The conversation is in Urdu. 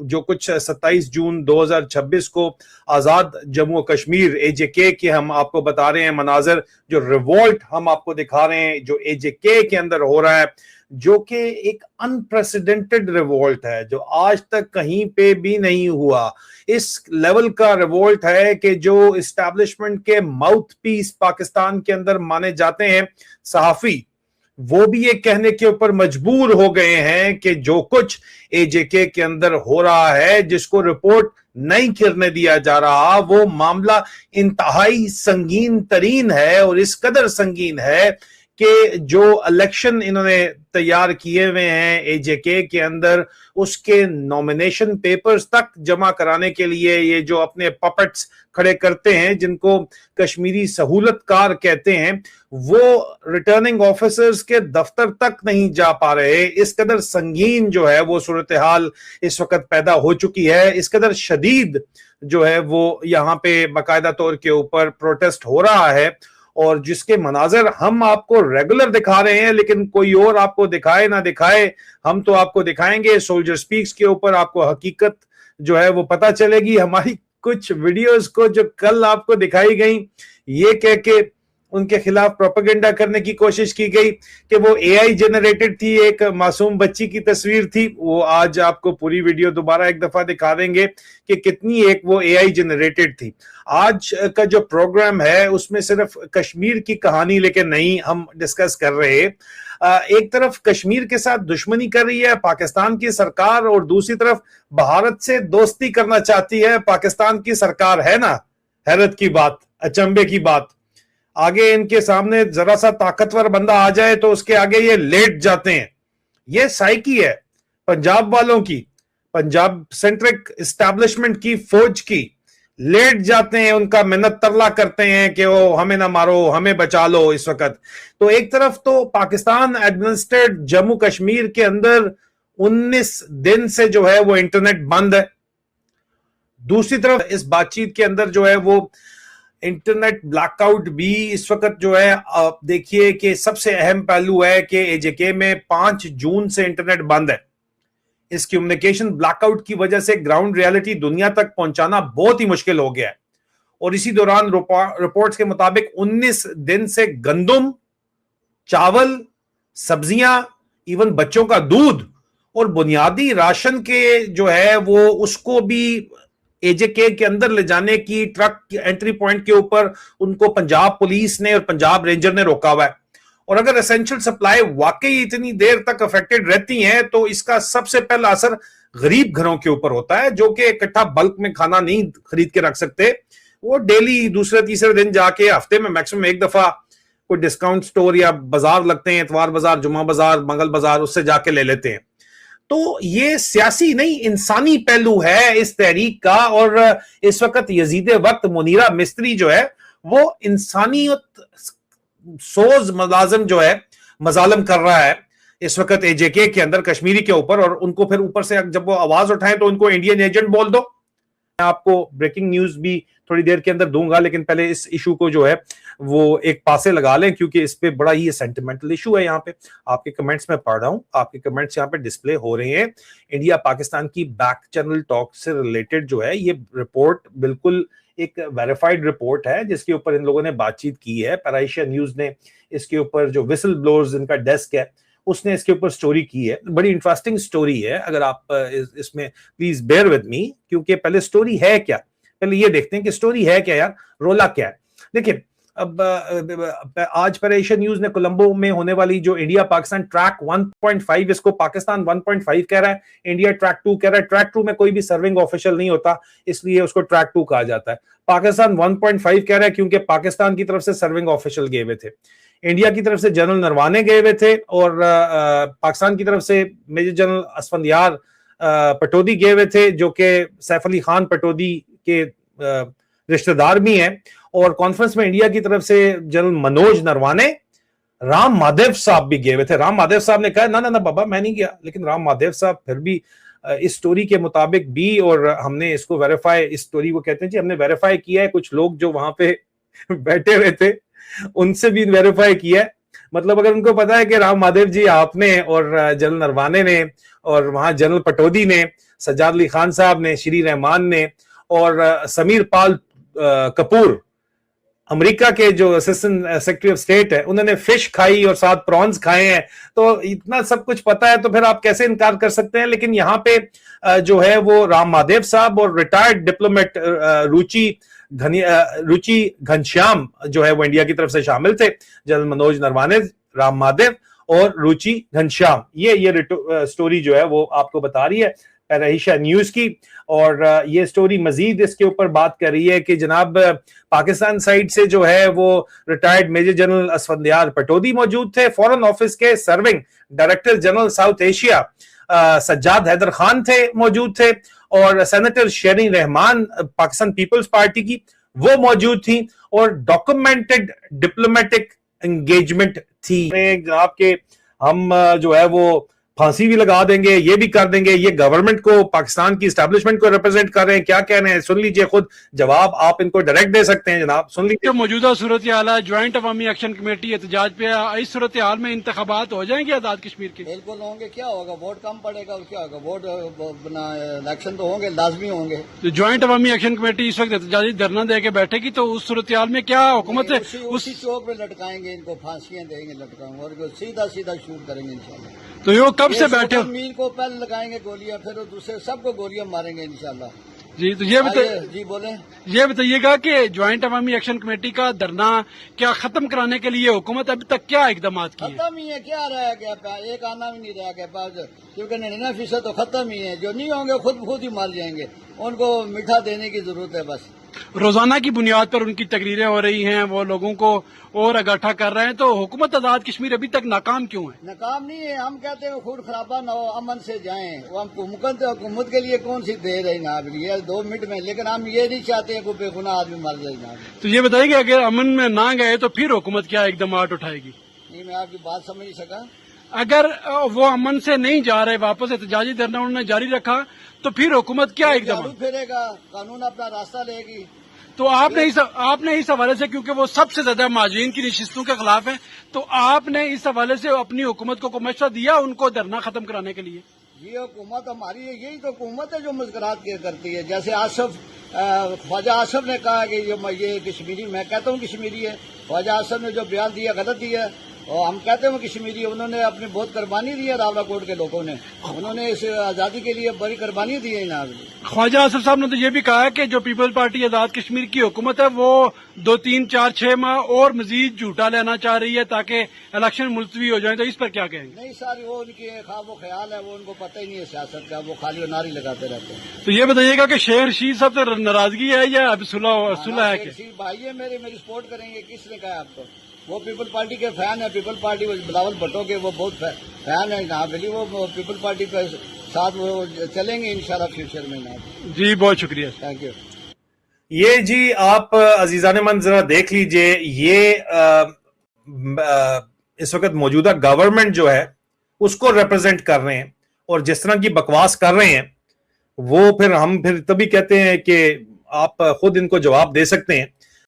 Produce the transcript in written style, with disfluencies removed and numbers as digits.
جو کچھ 27 جون 2026 کو آزاد جموں و کشمیر AJK کے ہم آپ کو بتا رہے ہیں مناظر، جو ریوولٹ ہم آپ کو دکھا رہے ہیں جو AJK کے اندر ہو رہا ہے، جو کہ ایک انپریسیڈنٹڈ ریوولٹ ہے جو آج تک کہیں پہ بھی نہیں ہوا۔ اس لیول کا ریوولٹ ہے کہ جو اسٹیبلشمنٹ کے ماؤتھ پیس پاکستان کے اندر مانے جاتے ہیں صحافی، وہ بھی یہ کہنے کے اوپر مجبور ہو گئے ہیں کہ جو کچھ AJK کے اندر ہو رہا ہے، جس کو رپورٹ نہیں کرنے دیا جا رہا، وہ معاملہ انتہائی سنگین ترین ہے، اور اس قدر سنگین ہے کہ جو الیکشن انہوں نے تیار کیے ہوئے ہیں AJK کے اندر، اس کے نومینیشن پیپرز تک جمع کرانے کے لیے یہ جو اپنے پپٹس کھڑے کرتے ہیں، جن کو کشمیری سہولت کار کہتے ہیں، وہ ریٹرننگ آفیسرز کے دفتر تک نہیں جا پا رہے۔ اس قدر سنگین جو ہے وہ صورتحال اس وقت پیدا ہو چکی ہے، اس قدر شدید جو ہے وہ یہاں پہ باقاعدہ طور کے اوپر پروٹیسٹ ہو رہا ہے، اور جس کے مناظر ہم آپ کو ریگولر دکھا رہے ہیں، لیکن کوئی اور آپ کو دکھائے نہ دکھائے، ہم تو آپ کو دکھائیں گے۔ سولجر سپیکس کے اوپر آپ کو حقیقت جو ہے وہ پتہ چلے گی۔ ہماری کچھ ویڈیوز کو جو کل آپ کو دکھائی گئیں، یہ کہہ کے ان کے خلاف پروپیگنڈا کرنے کی کوشش کی گئی کہ وہ AI جنریٹڈ تھی، ایک معصوم بچی کی تصویر تھی، وہ آج آپ کو پوری ویڈیو دوبارہ ایک دفعہ دکھا دیں گے کہ کتنی ایک وہ AI جنریٹڈ تھی۔ آج کا جو پروگرام ہے اس میں صرف کشمیر کی کہانی لیکن نہیں ہم ڈسکس کر رہے۔ ایک طرف کشمیر کے ساتھ دشمنی کر رہی ہے پاکستان کی سرکار، اور دوسری طرف بھارت سے دوستی کرنا چاہتی ہے پاکستان کی سرکار، ہے نا حیرت کی بات، اچنبے کی بات۔ آگے ان کے سامنے ذرا سا طاقتور بندہ آ جائے تو اس کے آگے یہ لیٹ جاتے ہیں۔ یہ سائیکی ہے پنجاب والوں کی، پنجاب سینٹرک اسٹیبلشمنٹ کی، فوج کی، لیٹ جاتے ہیں، ان کا منت ترلا کرتے ہیں کہ وہ ہمیں نہ مارو، ہمیں بچا لو اس وقت۔ تو ایک طرف تو پاکستان ایڈمنسٹریڈ جموں کشمیر کے اندر 19 دن سے جو ہے وہ انٹرنیٹ بند ہے، دوسری طرف اس بات چیت کے اندر جو ہے وہ انٹرنیٹ بلیک آؤٹ بھی اس وقت جو ہے آپ دیکھیے کہ سب سے اہم پہلو ہے کہ AJK میں 5 جون سے انٹرنیٹ بند ہے۔ اس کمیونیکیشن بلیک آؤٹ کی وجہ سے گراؤنڈ ریالٹی دنیا تک پہنچانا بہت ہی مشکل ہو گیا ہے، اور اسی دوران رپورٹس کے مطابق 19 دن سے گندم، چاول، سبزیاں، ایون بچوں کا دودھ اور بنیادی راشن کے جو ہے وہ اس کو بھی AJK کے اندر لے جانے کی ٹرک انٹری پوائنٹ کے اوپر ان کو پنجاب پولیس نے اور پنجاب رینجر نے روکا ہوا ہے۔ اور اگر اسینشل سپلائی واقعی اتنی دیر تک افیکٹڈ رہتی ہیں تو اس کا سب سے پہلا اثر غریب گھروں کے اوپر ہوتا ہے، جو کہ اکٹھا بلک میں کھانا نہیں خرید کے رکھ سکتے۔ وہ ڈیلی دوسرے تیسرے دن جا کے ہفتے میں میکسیمم ایک دفعہ کوئی ڈسکاؤنٹ سٹور یا بازار لگتے ہیں، اتوار بازار، جمعہ بازار، منگل بازار، اس سے جا کے لے لیتے ہیں۔ تو یہ سیاسی نہیں انسانی پہلو ہے اس تحریک کا، اور اس وقت یزید وقت منیرہ مستری جو ہے وہ انسانیت سوز ملازم جو ہے مظالم کر رہا ہے اس وقت AJK کے اندر کشمیری کے اوپر، اور ان کو پھر اوپر سے جب وہ آواز اٹھائیں تو ان کو انڈین ایجنٹ بول دو۔ میں آپ کو بریکنگ نیوز بھی تھوڑی دیر کے اندر دوں گا، لیکن پہلے اس ایشو کو جو ہے وہ ایک پاسے لگا لیں، کیونکہ اس پہ بڑا ہی سینٹیمنٹل ایشو ہے۔ یہاں پہ آپ کے کمنٹس میں پڑھ رہا ہوں، آپ کے کمنٹس یہاں پہ ڈسپلے ہو رہے ہیں۔ انڈیا پاکستان کی بیک چینل ٹاک سے ریلیٹڈ جو ہے یہ رپورٹ بالکل ایک ویریفائڈ رپورٹ ہے، جس کے اوپر ان لوگوں نے بات چیت کی ہے۔ پیرائشیا نیوز نے اس کے اوپر، جو وسل بلورز ان کا ڈیسک ہے، اس نے اس کے اوپر سٹوری کی ہے۔ بڑی انٹرسٹنگ سٹوری ہے، اگر آپ اس میں پلیز بیئر ود می، کیونکہ پہلے سٹوری ہے کیا، پہلے یہ دیکھتے ہیں کہ سٹوری ہے کیا یار، رولا کیا ہے۔ دیکھیں اب آج پیرائشیا نیوز نے کولمبو میں ہونے والی جو انڈیا پاکستان ٹریک 1.5، اس کو پاکستان 1.5 کہہ رہا ہے، انڈیا ٹریک 2 کہہ رہا ہے۔ ٹریک 2 میں کوئی بھی سرونگ آفیشل نہیں ہوتا، اس لیے اس کو ٹریک 2 کہا جاتا ہے۔ پاکستان 1.5 کہہ رہا ہے کیونکہ پاکستان کی طرف سے سرونگ آفیشل گئے ہوئے تھے، انڈیا کی طرف سے جنرل نروانے گئے ہوئے تھے، اور پاکستان کی طرف سے میجر جنرل اسفندیار پٹودی گئے ہوئے تھے، جو کہ سیف علی خان پٹودی کے رشتہ دار بھی ہیں۔ اور کانفرنس میں انڈیا کی طرف سے جنرل منوج نروانے، رام مادیو صاحب بھی گئے ہوئے تھے۔ رام مادیو صاحب نے کہا نہ بابا میں نہیں گیا، لیکن رام مادیو صاحب پھر بھی اس سٹوری کے مطابق بھی، اور ہم نے اس کو ویریفائی، اس سٹوری کو کہتے ہیں جی ہم نے ویریفائی کیا ہے، کچھ لوگ جو وہاں پہ بیٹھے ہوئے تھے ان سے بھی ویریفائی کیا ہے۔ مطلب اگر ان کو پتا ہے کہ رام مادیو جی آپ نے اور جنرل نروانے نے اور وہاں جنرل پٹودی نے سجاد علی خان صاحب نے, شری رحمان نے اور سمیر پال کپور امریکہ کے جو اسسٹنٹ سیکرٹری آف اسٹیٹ ہے, انہوں نے فش کھائی اور ساتھ پرانز کھائے ہیں. تو اتنا سب کچھ پتا ہے تو پھر آپ کیسے انکار کر سکتے ہیں. لیکن یہاں پہ جو ہے وہ رام مہادیو صاحب اور ریٹائرڈ ڈپلومیٹ روچی گھنشیام جو ہے وہ انڈیا کی طرف سے شامل تھے. جنرل منوج نروانے, رام مہادیو اور روچی گھنشیام, یہ سٹوری جو ہے وہ آپ کو بتا رہی ہے پیراہیشا نیوز کی. اور یہ سٹوری مزید اس کے اوپر بات کر رہی ہے کہ جناب پاکستان سائیڈ سے جو ہے وہ retired major general Isfandyar Pataudi موجود تھے, فورن آفس کے serving director general South Asia Sajjad Haider Khan تھے موجود تھے, اور senator Sherry Rehman Pakistan Peoples Party کی وہ موجود تھی, اور ڈاکومنٹڈ ڈپلومیٹک انگیجمنٹ تھی. جناب کہ ہم جو ہے وہ پھانسی بھی لگا دیں گے, یہ بھی کر دیں گے, یہ گورنمنٹ کو, پاکستان کی اسٹیبلشمنٹ کو ریپرزینٹ کر رہے ہیں. کیا کہہ رہے ہیں سن لیجئے, خود جواب آپ ان کو ڈائریکٹ دے سکتے ہیں جناب, سن لیجئے. موجودہ صورتحال ہے, جوائنٹ عوامی ایکشن کمیٹی احتجاج پہ, اس صورتحال میں انتخابات ہو جائیں گے آزاد کشمیر کے؟ بالکل ہوں گے. کیا ہوگا, ووٹ کم پڑے گا, کیا ہوگا, ووٹ الیکشن تو ہوں گے, لازمی ہوں گے. تو جوائنٹ عوامی ایکشن کمیٹی اس وقت احتجاجی دھرنا دے کے بیٹھے گی, تو اس صورتحال میں کیا حکومت اسی چوک پہ لٹکائیں گے, ان کو پھانسیاں دیں گے, لٹکائیں گے, اور سیدھا شوٹ کریں گے انشاءاللہ. تو یہ کب سے بیٹھے میل کو پہلے لگائیں گے گولیاں, پھر دوسرے سب کو گولیاں ماریں گے انشاءاللہ. جی تو یہ جی بولیں, یہ بتائیے گا کہ جوائنٹ عوامی ایکشن کمیٹی کا دھرنا کیا ختم کرانے کے لیے حکومت ابھی تک کیا اقدامات کیے؟ ختم ہی ہے, کیا رہ گیا, ایک آنا بھی نہیں رہ گیا, کیونکہ 99% تو ختم ہی ہے. جو نہیں ہوں گے خود ہی مار جائیں گے, ان کو میٹھا دینے کی ضرورت ہے بس. روزانہ کی بنیاد پر ان کی تقریریں ہو رہی ہیں, وہ لوگوں کو اور اکٹھا کر رہے ہیں, تو حکومت آزاد کشمیر ابھی تک ناکام کیوں ہے؟ ناکام نہیں ہے, ہم کہتے ہیں خون خرابہ نہ ہو, امن سے جائیں. وہ ہم حکومت کے لیے کون سی دے رہے نا یہ 2 منٹ میں, لیکن ہم یہ نہیں چاہتے کہ بے گناہ آدمی مر جائے نا. تو یہ بتائیے کہ اگر امن میں نہ گئے تو پھر حکومت کیا اقدامات اٹھائے گی؟ نہیں, میں آپ کی بات سمجھ سکا. اگر وہ امن سے نہیں جا رہے, واپس احتجاجی دھرنا انہوں نے جاری رکھا, تو پھر حکومت کیا اقدامات پھرے گا, قانون اپنا راستہ لے گی. تو آپ نے اس حوالے سے, کیونکہ وہ سب سے زیادہ مہاجرین کی نشستوں کے خلاف ہیں, تو آپ نے اس حوالے سے اپنی حکومت کو مشورہ دیا ان کو دھرنا ختم کرانے کے لیے؟ یہ حکومت ہماری ہے, یہی تو حکومت ہے جو مذاکرات کرتی ہے. جیسے خواجہ آصف نے کہا کہ یہ کشمیری, میں کہتا ہوں کشمیری ہے. خواجہ آصف نے جو بیان دیا غلط دیا, اور ہم کہتے ہیں وہ کشمیری. انہوں نے اپنی بہت قربانی دی ہے, راولا کوٹ کے لوگوں نے, انہوں نے اس آزادی کے لیے بڑی قربانی دی ہے. خواجہ آصف صاحب نے تو یہ بھی کہا ہے کہ جو پیپلز پارٹی آزاد کشمیر کی حکومت ہے وہ 2 3 4 6 ماہ اور مزید جھوٹا لینا چاہ رہی ہے تاکہ الیکشن ملتوی ہو جائیں, تو اس پر کیا کہیں گے؟ نہیں ساری وہ ان کی خواب و خیال ہے, وہ ان کو پتہ ہی نہیں ہے سیاست کا, وہ خالی نعرے لگاتے رہتے ہیں. تو یہ بتائیے گا کہ شیر رشید صاحب سے ناراضگی ہے یا اب صلح ہے؟ کہ بھائی ہے میری سپورٹ کریں گے, کس نے کہا آپ کو؟ وہ پیپل پارٹی کے فین ہے, پیپل پارٹی بلاول بھٹو کے وہ بہت فین ہے یہاں پہ, وہ پیپل پارٹی کے ساتھ وہ چلیں گے انشاءاللہ فیوچر میں. جی بہت شکریہ, تھینک یو. یہ جی آپ عزیزان من ذرا دیکھ لیجئے, یہ اس وقت موجودہ گورنمنٹ جو ہے اس کو ریپرزینٹ کر رہے ہیں, اور جس طرح کی بکواس کر رہے ہیں وہ ہم پھر تبھی کہتے ہیں کہ آپ خود ان کو جواب دے سکتے ہیں